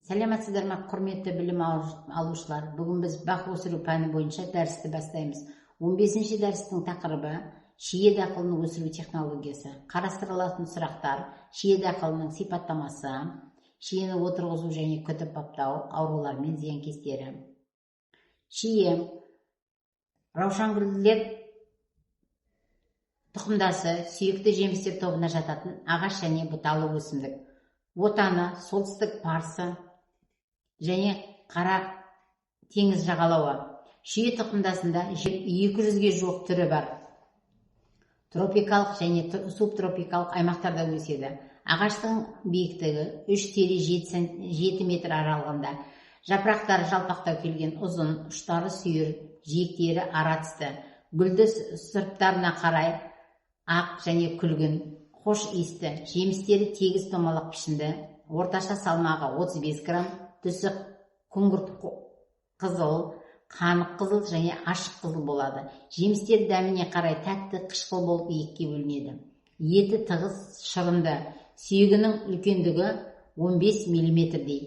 Сәлеметсіздер ме, құрметті білім алушылар. Бүгін біз бақ өсіру пәні бойынша дәрісті бастаймыз. 15-ші дәрістің тақырыбы шие дақылын өсіру технологиясы. Қарастырылатын сұрақтар: шие дақылының сипаттамасы, шиені отырғызу және күтіп баптау, аурулар мен зиянкестері. Шие раушангүлділер тұқымдасы сүйекті жемістер тобына жататын ағаш және бұталы өсімдік. Отаны солтүстік Парсы және Қара теңіз жағалауы. Шие тұқымдасында 200-ге жуық түрі бар. Тропикалық және субтропикалық аймақтарда өседі. Ағаштың биіктігі 3-7 метр аралығында. Жапырақтары жалпақтау келген, ұзын, ұштары сүйір, жиектері ара түсті. Гүлді сұрыптарына қарай ақ және күлгін, хош иісті. Жемістері тегіс томалақ пішінді, орташа салмағы 35 грамм, түсі күңгірт қызыл, қанық қызыл және ашық қызыл болады. Жемістер дәміне қарай тәтті, қышқыл болып екіге бөлінеді. Еті тығыз, шырынды, сүйегінің үлкендігі 15 мм-дей.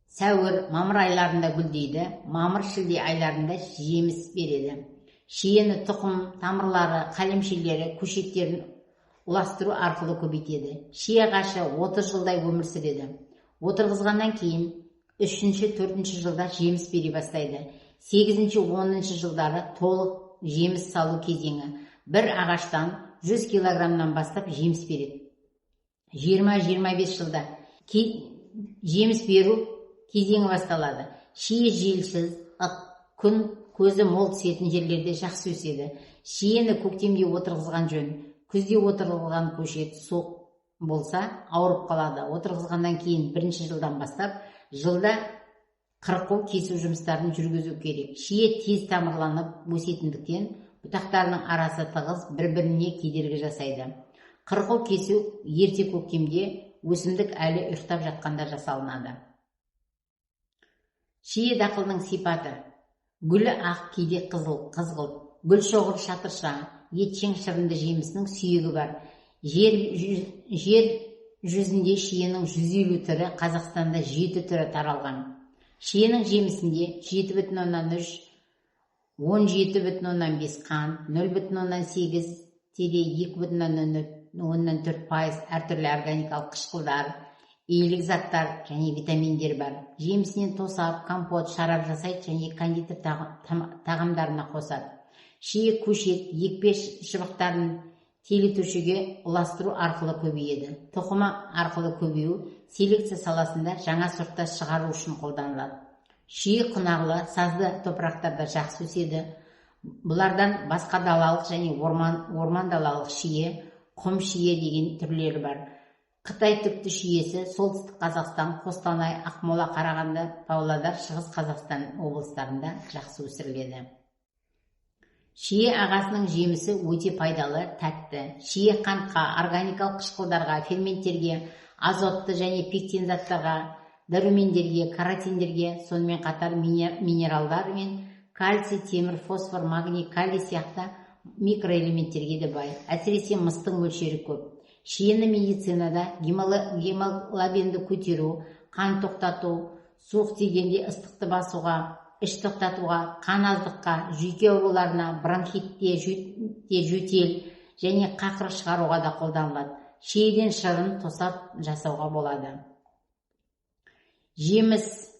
Сәуір, мамыр айларында гүлдейді, мамыр-шілде айларында жеміс береді. Шиені тұқым, тамырлары, қалемшелері, көшеттерін ұластыру арқылы көбейтеді. Шие ағашы 30 жылдай өмір сүреді. Отырғызғаннан кейін 3-4 жылда жеміс бере бастайды. 8-10 жылдары толық жеміс салу кезеңі. Бір ағаштан 100 килограммнан бастап жеміс береді. 20-25 жылда жеміс беру кезеңі басталады. Шие желсіз, күн көзі мол түсетін жерлерде жақсы өседі. Шиені көктемде отырғызған жөн. Күзде отырғызған көшет суық болса ауырып қалады. Отырғызғаннан кейін 1-ші жылдан бастап жылда қырқу кесу жұмыстарын жүргізу керек. Шие тез тамырланып өсетіндіктен бұтақтарының арасы тығыз, бір-біріне кедергі жасайды. Қырқу кесу ерте көктемде өсімдік әлі ұйықтап жатқанда жасалынады. Шие дақылының сипаты: гүлі ақ, кейде қызғылт, гүл шоғыр шатырша, етшең шырынды жемісінің сүйегі бар. Жер жүзінде шиенің 150 түрі, Қазақстанда 7 түрі таралған. Шиенің жемісінде 7,3, 17,5 қант, 0,8, 2,4% әртүрлі органикалық қышқылдар, иілік заттар және витаминдер бар. Жемісінен тосап, компот, шарап жасайды және кондитер тағамдарына қосады. Шие көшет, екпе шыбықтарын телетөшеге ұластыру арқылы көбейеді. Тұқымы арқылы көбею селекция саласында жаңа сұртта шығару үшін қолданылады. Шие құнарлы, сазды топырақтарда жақсы өседі. Бұлардан басқа далалық және орман далалық шие, құм шие деген түрлері бар. Қытай түкті шиесі солтүстік Қазақстан, Қостанай, Ақмола, Қарағанды, Павлодар, Шығыс Қазақстан облыстарында жақсы өсіріледі. Шие ағасының жемісі өте пайдалы, тәтті. Шие қантқа, органикалық қышқылдарға, ферменттерге, азотты және пектин заттарға, дәрумендерге, каротиндерге, сонымен қатар минералдар мен кальций, темір, фосфор, магний, калий сияқты микроэлементтерге де бай. Әсіресе мыстың мөлшері көп. Шиені медицинада гемоглобинді көтеру, қан тоқтату, суық тигенде ыстықты басуға, іш тоқтатуға, қан аздыққа, жүйке ауруларына, бронхитте, жөтел және қақыр шығаруға да қолданылады. Шиеден шырын тосап жасауға болады. Жеміс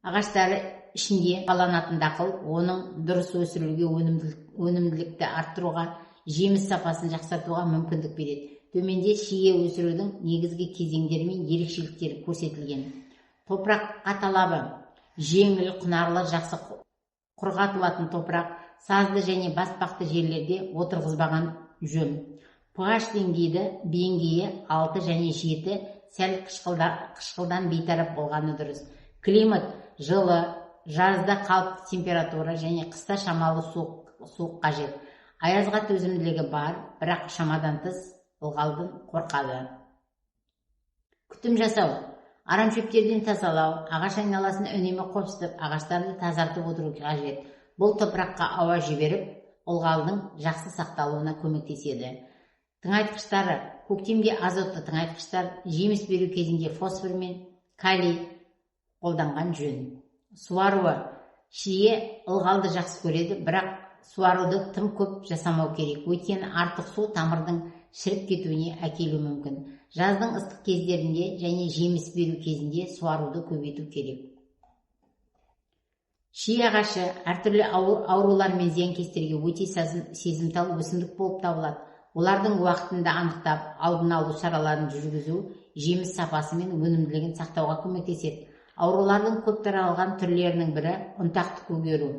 ағаштары ішінде қаланатын дақыл, оның дұрыс өсірілуге, өнімділікті арттыруға, жеміс сапасын жақсартуға мүмкіндік береді. Төменде шие өсірудің негізгі кезеңдері мен ерекшеліктері көрсетілген. Топыраққа талабы: жеңіл, құнарлы, жақсы құрғатылатын топырақ, сазды және баспақты жерлерде отырғызбаған жөн. pH деңгейі 6 және 7, сәл қышқылдан бейтарап болғаны дұрыс. Климат жылы, жазда қалыпты температура және қыста шамалы суық қажет. Аязға төзімділігі бар, бірақ шамадан тыс ылғалдан қорқады. Күтім жасау: арамшөптерден тазалау, ағаш айналасын үнемі қопсытып, ағаштарды тазартып отыру қажет. Бұл топыраққа ауа жіберіп, ылғалдың жақсы сақталуына көмектеседі. Тыңайтқыштары: көктемде азотты тыңайтқыштар, жеміс беру кезінде фосфор мен калий қолданған жөн. Суаруы: шие ылғалды жақсы көреді, бірақ суаруды тым көп жасамау керек, өйткені артық су тамырдың шіріп кетуіне әкелуі мүмкін. Жаздың ыстық кездерінде және жеміс беру кезінде суаруды көбейту керек. Шие ағашы әртүрлі аурулар мен зиянкестерге өте сезімтал өсімдік болып табылады. Олардың уақытында анықтап, алдын алу шараларын жүргізу жеміс сапасы мен өнімділігін сақтауға көмектеседі. Аурулардың көп таралған түрлерінің бірі ұнтақты көгеру.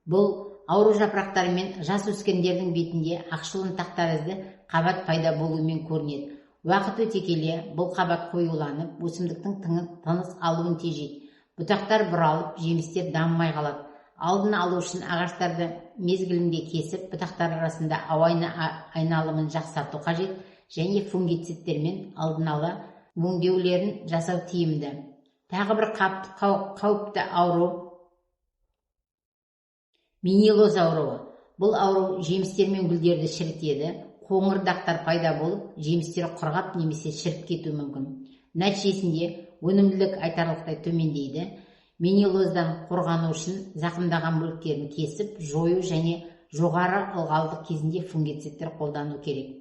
Бұл ауру жапырақтары мен жас өскендердің бетінде ақшыл ұнтақ тәрізді қабат пайда болуымен көрінеді. Уақыт өте келе бұл қабат қоюланып, өсімдіктің тыныс алуын тежейді. Бұтақтар бұралып, жемістер дамымай қалады. Алдын алу үшін ағаштарды мезгілінде кесіп, бұтақтар арасында ауа айналымын жақсарту қажет және фунгицидтермен алдын ала өңдеулерін жасау тиімді. Тағы бір қауіпті ауру менилоз ауруы. Бұл ауру жемістер мен гүлдерді шірітеді, қоңыр дақтар пайда болып, жемістер құрғап немесе шіріп кетуі мүмкін. Нәтижесінде өнімділік айтарлықтай төмендейді. Менилоздан қорғану үшін зақымдаған бөліктерін кесіп, жою және жоғары ылғалдық кезінде фунгицидтер қолдану керек.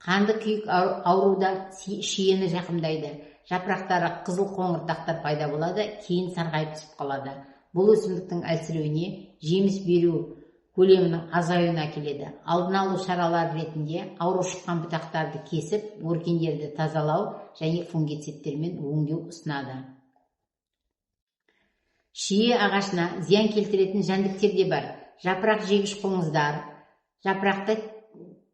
Қанды күйік ауруда шиені жақымдайды. Жапырақтары қызыл қоңыр дақтар пайда болады, кейін сарғайып түсіп қалады. Бұл өсімдіктің әлсіреуіне, жеміс беру көлемінің азаюына әкеледі. Алдын алу шаралары ретінде ауру шыққан бұтақтарды кесіп, өркендерді тазалау және фунгицидтермен өңдеу ұсынады. Шие ағашына зиян келтіретін жәндіктер де бар. Жапырақ жегіш қоңыздар жапырақта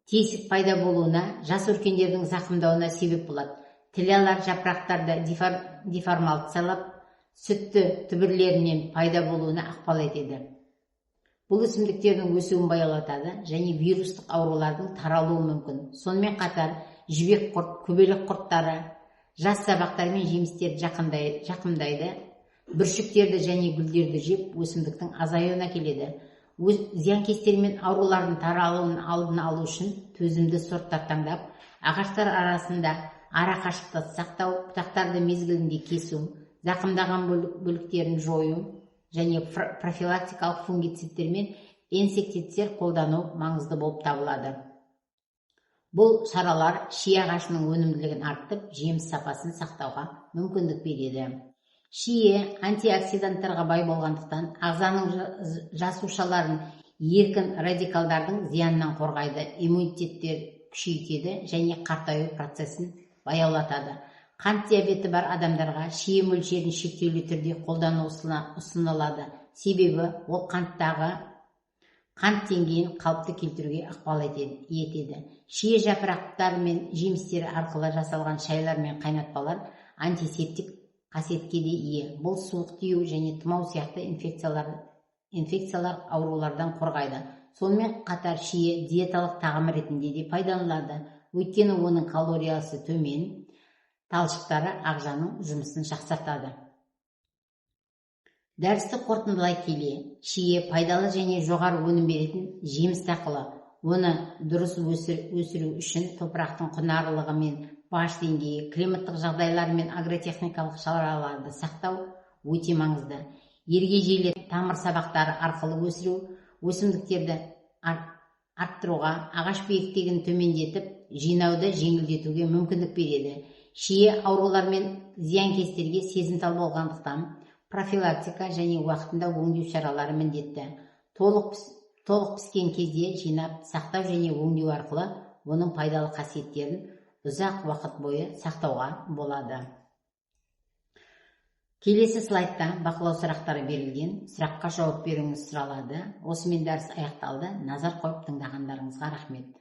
тесік пайда болуына, жас өркендердің зақымдауына себеп болады. Тілялар жапырақтарды деформациялап, сүтті түбірлерінен пайда болуына ықпал етеді. Бұл өсімдіктердің өсуін баяулатады және вирустық аурулардың таралуы мүмкін. Сонымен қатар жібек құрт, көбелек құрттары, жас сабақтар мен жемістерді жақымдайды, бүршіктерді және гүлдерді жеп өсімдіктің азаюына келеді. Зиянкестер мен аурулардың таралуын алдын алу үшін төзімді сорттар таңдап, ағаштар арасында ара қашықтықты сақтау, бұтақтарды мезгілінде кесу, зақымдаған бөліктерін жою және профилактикалық фунгицидтер мен инсектицидтер қолдану маңызды болып табылады. Бұл шаралар шие ағашының өнімділігін арттырып, жеміс сапасын сақтауға мүмкіндік береді. Шие антиоксиданттарға бай болғандықтан, ағзаның жасушаларын еркін радикалдардың зиянынан қорғайды, иммунитеттер күшейтеді және қартаю процесін баяулатады. Қант диабеті бар адамдарға шие мөлшерін шектеулі түрде қолдану ұсынылады. Себебі ол қанттағы қант деңгейін қалыпты келтіруге ықпал етеді. Шие жапырақтары мен жемістері арқылы жасалған шайлар мен қайнатпалар антисептик қасиетке де ие. Бұл суық тию және тұмау сияқты инфекциялар аурулардан қорғайды. Сонымен қатар шие диеталық тағам ретінде де пайдаланылады, өйткені оның калориясы төмен, талшықтары ағзаның жұмысын жақсартады. Дәрісті қорытындылай келе, шие пайдалы және жоғары өнім беретін жеміс дақылы. Оны дұрыс өсіру үшін топырақтың құнарлылығы мен pH деңгейі, климаттық жағдайлар мен агротехникалық шараларды сақтау өте маңызды. Ергежейлі тамыр сабақтары арқылы өсіру өсімдіктерді арттыруға, ағаш биіктігін төмендетіп, жинауды жеңілдетуге мүмкіндік береді. Шие аурулар мен зиянкестерге сезімтал болғандықтан, профилактика және уақытында өңдеу шаралары міндетті. Толық піскен кезде жинап, сақтау және өңдеу арқылы оның пайдалы қасиеттерін ұзақ уақыт бойы сақтауға болады. Келесі слайдта бақылау сұрақтары берілген, сұраққа жауап беруіңіз сұралады. Осымен дәріс аяқталды. Назар қойып тыңдағандарыңызға рахмет.